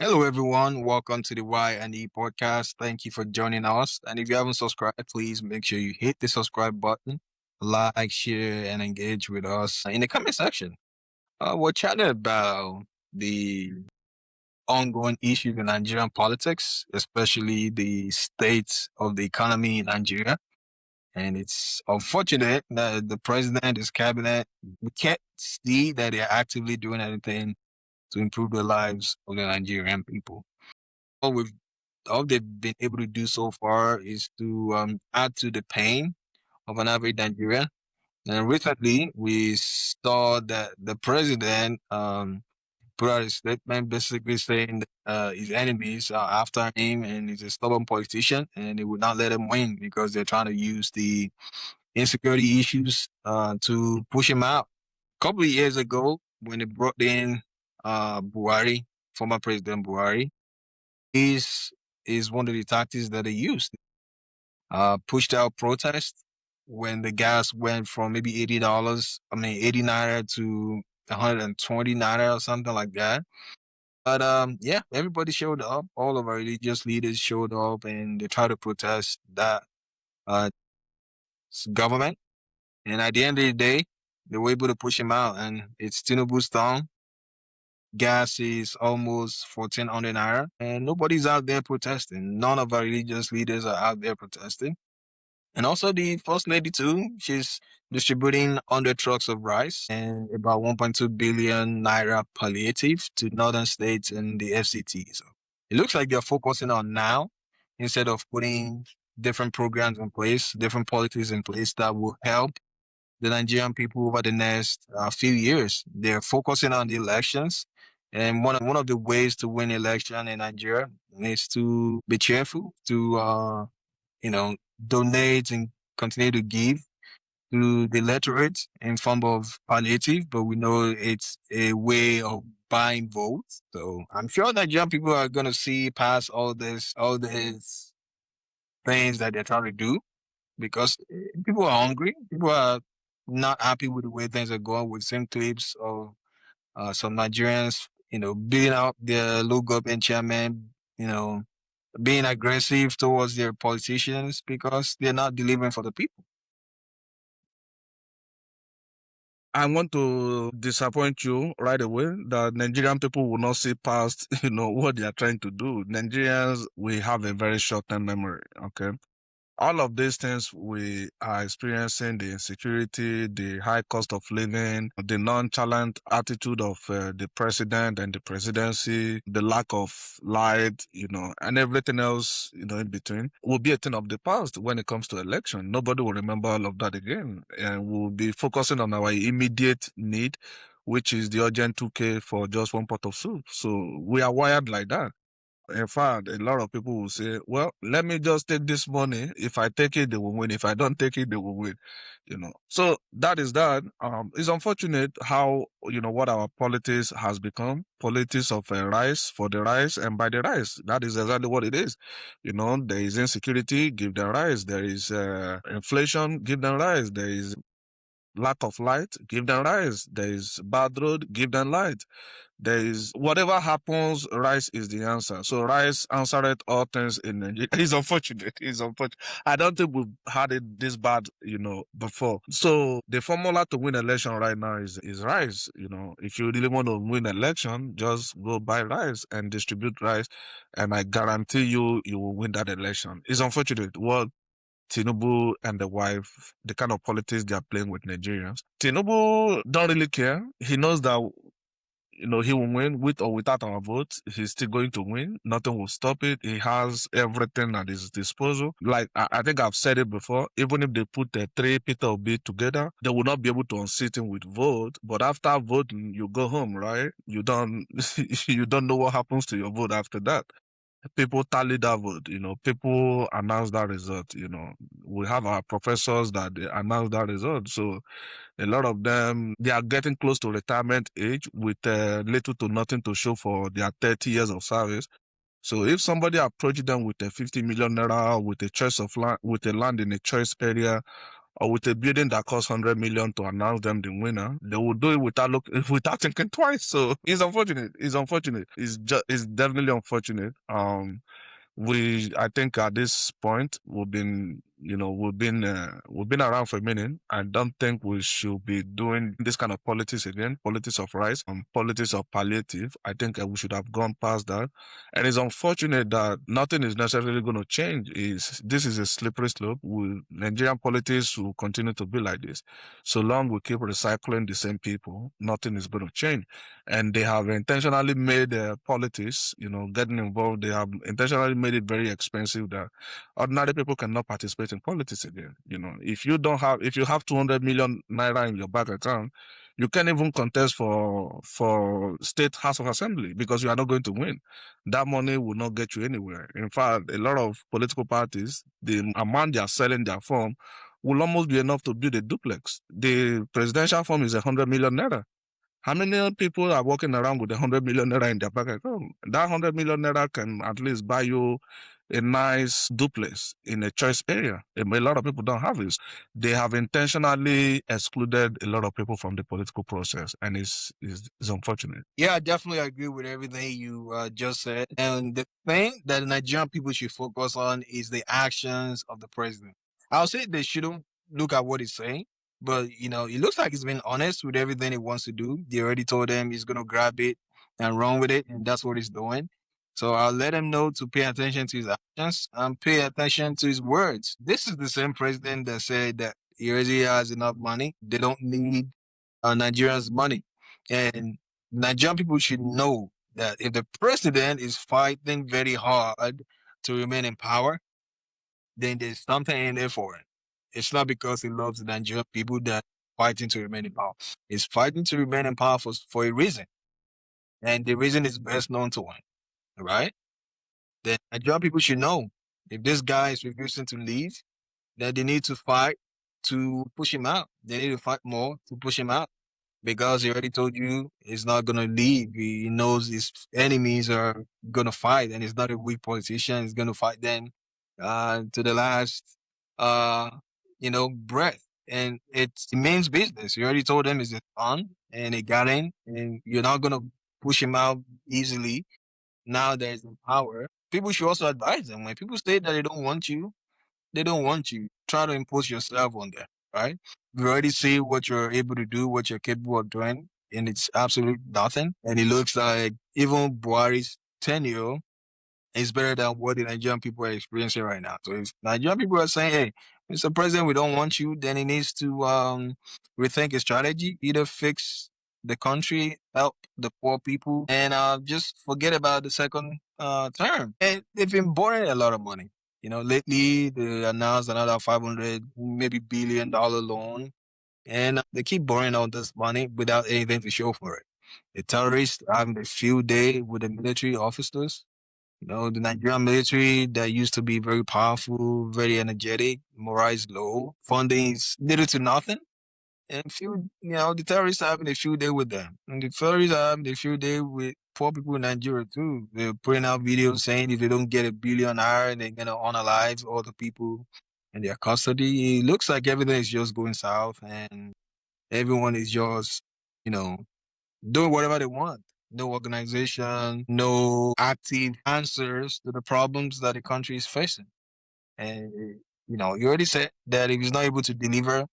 Hello, everyone. Welcome to the Y and E podcast. Thank you for joining us. And if you haven't subscribed, please make sure you hit the subscribe button, like, share, and engage with us in the comment section. We're chatting about the ongoing issues in Nigerian politics, especially the state of the economy in Nigeria. And it's unfortunate that the president, his cabinet, we can't see that they're actively doing anything to improve the lives of the Nigerian people. All we've all they've been able to do so far is to add to the pain of an average Nigerian. And recently, we saw that the president put out a statement basically saying that, his enemies are after him and he's a stubborn politician and they would not let him win because they're trying to use the insecurity issues to push him out. A couple of years ago, when they brought in Buhari, former President Buhari, is one of the tactics that they used. Pushed out protest when the gas went from maybe $80, 80 naira to 120 naira or something like that. But yeah, everybody showed up. All of our religious leaders showed up, and they tried to protest that uh government. And at the end of the day, they were able to push him out, and it's Tinubu's turn. Gas is almost 1,400 naira, and nobody's out there protesting. None of our religious leaders are out there protesting. And also the first lady too, she's distributing 100 trucks of rice and about 1.2 billion naira palliative to northern states and the FCT. So it looks like they're focusing on now instead of putting different programs in place, different policies in place that will help the Nigerian people over the next few years. They're focusing on the elections. And one of the ways to win election in Nigeria is to be cheerful, to you know, donate and continue to give to the literate in form of palliative, but we know it's a way of buying votes. So I'm sure that young people are going to see past all these things that they're trying to do because people are hungry. People are not happy with the way things are going. We've seen clips of some Nigerians, beating up their local government chairman, you know, being aggressive towards their politicians because they're not delivering for the people. I want to disappoint you right away that Nigerian people will not see past, what they are trying to do. Nigerians, we have a very short-term memory, okay? All of these things we are experiencing, the insecurity, the high cost of living, the nonchalant attitude of the president and the presidency, the lack of light, and everything else, in between, will be a thing of the past when it comes to election. Nobody will remember all of that again. And we'll be focusing on our immediate need, which is the urgent 2K for just one pot of soup. So we are wired like that. In fact, a lot of people will say, well, let me just take this money. If I take it, they will win. If I don't take it, they will win. So that is that. It's unfortunate how, what our politics has become. Politics of rice for the rice and by the rice. That is exactly what it is. There is insecurity, give them rice. There is inflation, give them rice. There is lack of light, give them rice. There is bad road, give them light. There is whatever happens, rice is the answer. So rice answered all things in Nigeria. It's unfortunate. It's unfortunate. I don't think we've had it this bad, before. So the formula to win election right now is rice. If you really want to win election, just go buy rice and distribute rice, and I guarantee you will win that election. It's unfortunate. What Tinubu and the wife, the kind of politics they are playing with Nigerians. Tinubu don't really care. He knows that he will win with or without our votes. He's still going to win. Nothing will stop it. He has everything at his disposal. Like I think I've said it before. Even if they put the three Peter Obi together, they will not be able to unseat him with vote. But after voting, you go home, right? You don't you don't know what happens to your vote after that. People tally that vote, people announce that result, we have our professors that they announce that result. So a lot of them, they are getting close to retirement age with little to nothing to show for their 30 years of service. So if somebody approaches them with a 50 million naira, with a choice of land, with a land in a choice area, or with a building that costs 100 million to announce them the winner, they will do it without thinking twice. So it's unfortunate. It's unfortunate. It's definitely unfortunate. I think at this point we've been around for a minute. I don't think we should be doing this kind of politics again, politics of rights, politics of palliative. I think we should have gone past that. And it's unfortunate that nothing is necessarily going to change. This is a slippery slope. Nigerian politics will continue to be like this. So long we keep recycling the same people, nothing is going to change. And they have intentionally made politics, getting involved. They have intentionally made it very expensive that ordinary people cannot participate in politics again. If you have 200 million naira in your bank account, you can't even contest for state House of Assembly because you are not going to win. That money will not get you anywhere. In fact, a lot of political parties, the amount they are selling their form will almost be enough to build a duplex. The presidential form is 100 million naira. How many people are walking around with 100 million naira in their bank account? That 100 million naira can at least buy you a nice duplex in a choice area. A lot of people don't have this. They have intentionally excluded a lot of people from the political process, and it's unfortunate. Yeah, I definitely agree with everything you just said. And the thing that the Nigerian people should focus on is the actions of the president. I'll say they shouldn't look at what he's saying, but it looks like he's been honest with everything he wants to do. They already told him he's gonna grab it and run with it, and that's what he's doing. So I'll let him know to pay attention to his actions and pay attention to his words. This is the same president that said that he already has enough money. They don't need Nigerians' money. And Nigerian people should know that if the president is fighting very hard to remain in power, then there's something in there for it. It's not because he loves the Nigerian people that fighting to remain in power. He's fighting to remain in power for a reason. And the reason is best known to him. Right? Then Nigerian people should know if this guy is refusing to leave, that they need to fight to push him out. They need to fight more to push him out because he already told you he's not gonna leave. He knows his enemies are gonna fight, and he's not a weak politician. He's gonna fight them to the last, uh, breath. And it's the man's business. You already told him it's his son, and he got in, and you're not gonna push him out easily. Now that he's in power, people should also advise them. When people say that they don't want you, they don't want you. Try to impose yourself on them, right? You already see what you're able to do, what you're capable of doing, and it's absolute nothing. And it looks like even Buhari's tenure is better than what the Nigerian people are experiencing right now. So if Nigerian people are saying, hey, Mr. President, we don't want you, then he needs to rethink his strategy, either fix the country, help the poor people, and just forget about the second term. And they've been borrowing a lot of money. Lately they announced another 500, maybe $1 billion loan, and they keep borrowing all this money without anything to show for it. The terrorists are having a field day with the military officers. The Nigerian military that used to be very powerful, very energetic, morale is low, funding is little to nothing. And the terrorists are having a field day with them. And the terrorists are having a field day with poor people in Nigeria too. They're putting out videos saying if they don't get $1 billion, they're going to unalive all the people in their custody. It looks like everything is just going south and everyone is just, you know, doing whatever they want. No organization, no active answers to the problems that the country is facing. And, you already said that if he's not able to deliver,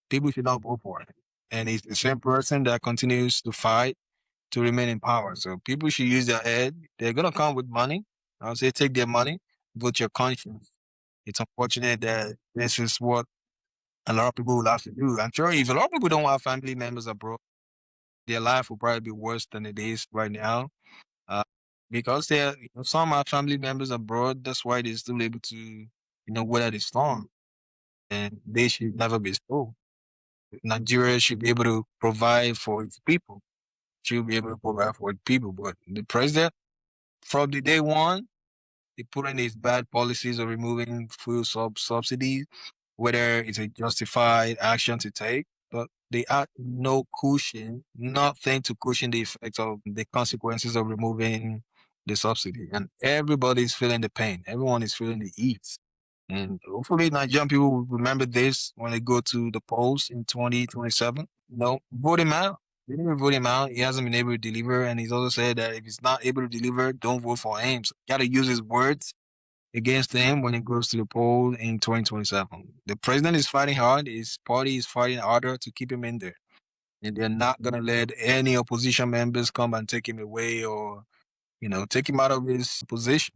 people should not vote for him. And he's the same person that continues to fight to remain in power. So people should use their head. They're going to come with money. I'll say take their money, vote your conscience. It's unfortunate that this is what a lot of people will have to do. I'm sure if a lot of people don't have family members abroad, their life will probably be worse than it is right now. Uh, because some are family members abroad, that's why they're still able to, weather the storm. And they should never be so. Nigeria should be able to provide for its people. Should be able to provide for its people. But the president, from the day one, he put in his bad policies of removing fuel subsidies, whether it's a justified action to take, but they add no cushion, nothing to cushion the effect of the consequences of removing the subsidy. And everybody's feeling the pain. Everyone is feeling the heat. And hopefully Nigerian people will remember this when they go to the polls in 2027. No, vote him out. They didn't vote him out. He hasn't been able to deliver. And he's also said that if he's not able to deliver, don't vote for him. So got to use his words against him when he goes to the poll in 2027. The president is fighting hard. His party is fighting harder to keep him in there. And they're not going to let any opposition members come and take him away or, take him out of his position.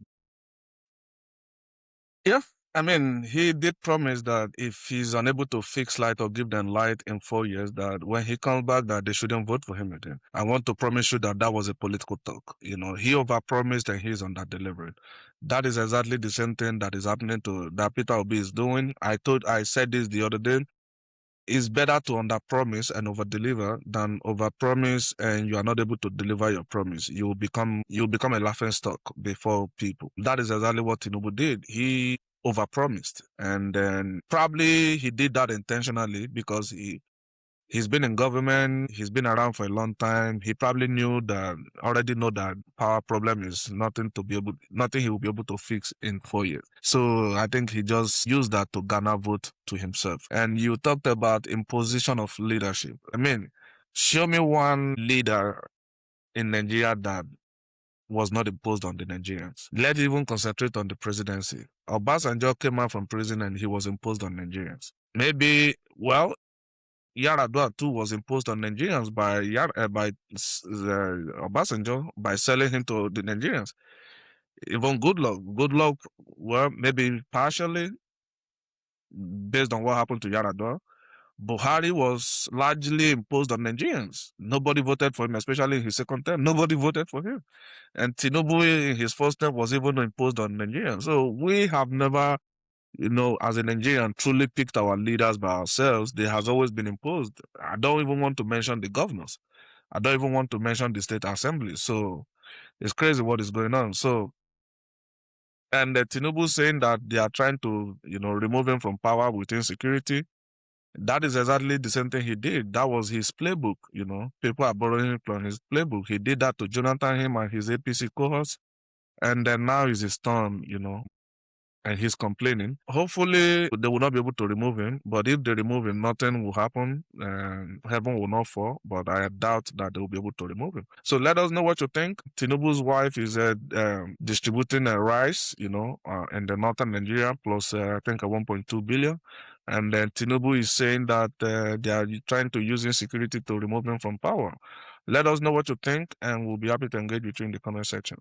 Yeah, I mean, he did promise that if he's unable to fix light or give them light in 4 years, that when he comes back, that they shouldn't vote for him again. I want to promise you that that was a political talk. He overpromised and he's under-delivered. That is exactly the same thing that is happening that Peter Obi is doing. I said this the other day. It's better to underpromise and overdeliver than overpromise and you are not able to deliver your promise. You'll become a laughing stock before people. That is exactly what Tinubu did. He overpromised, and then probably he did that intentionally because he's been in government, he's been around for a long time. He probably already know that power problem is nothing he will be able to fix in 4 years. So I think he just used that to garner vote to himself. And you talked about imposition of leadership. I mean, show me one leader in Nigeria that was not imposed on the Nigerians. Let's even concentrate on the presidency. Obasanjo came out from prison and he was imposed on Nigerians. Maybe, well, Yaradua too was imposed on Nigerians by Obasanjo by selling him to the Nigerians. Even Good luck, well, maybe partially based on what happened to Yaradua. Buhari was largely imposed on Nigerians. Nobody voted for him, especially in his second term. Nobody voted for him. And Tinubu in his first term was even imposed on Nigerians. So we have never, as a Nigerian, truly picked our leaders by ourselves. They has always been imposed. I don't even want to mention the governors. I don't even want to mention the state assembly. So it's crazy what is going on. So, and Tinubu saying that they are trying to, remove him from power with insecurity. That is exactly the same thing he did. That was his playbook, People are borrowing from his playbook. He did that to Jonathan, him and his APC cohorts. And then now is his turn, and he's complaining. Hopefully, they will not be able to remove him. But if they remove him, nothing will happen and heaven will not fall. But I doubt that they will be able to remove him. So let us know what you think. Tinubu's wife is distributing rice, in the northern Nigeria, plus I think 1.2 billion. And then Tinubu is saying that they are trying to use insecurity to remove him from power. Let us know what you think, and we'll be happy to engage with you in the comment section.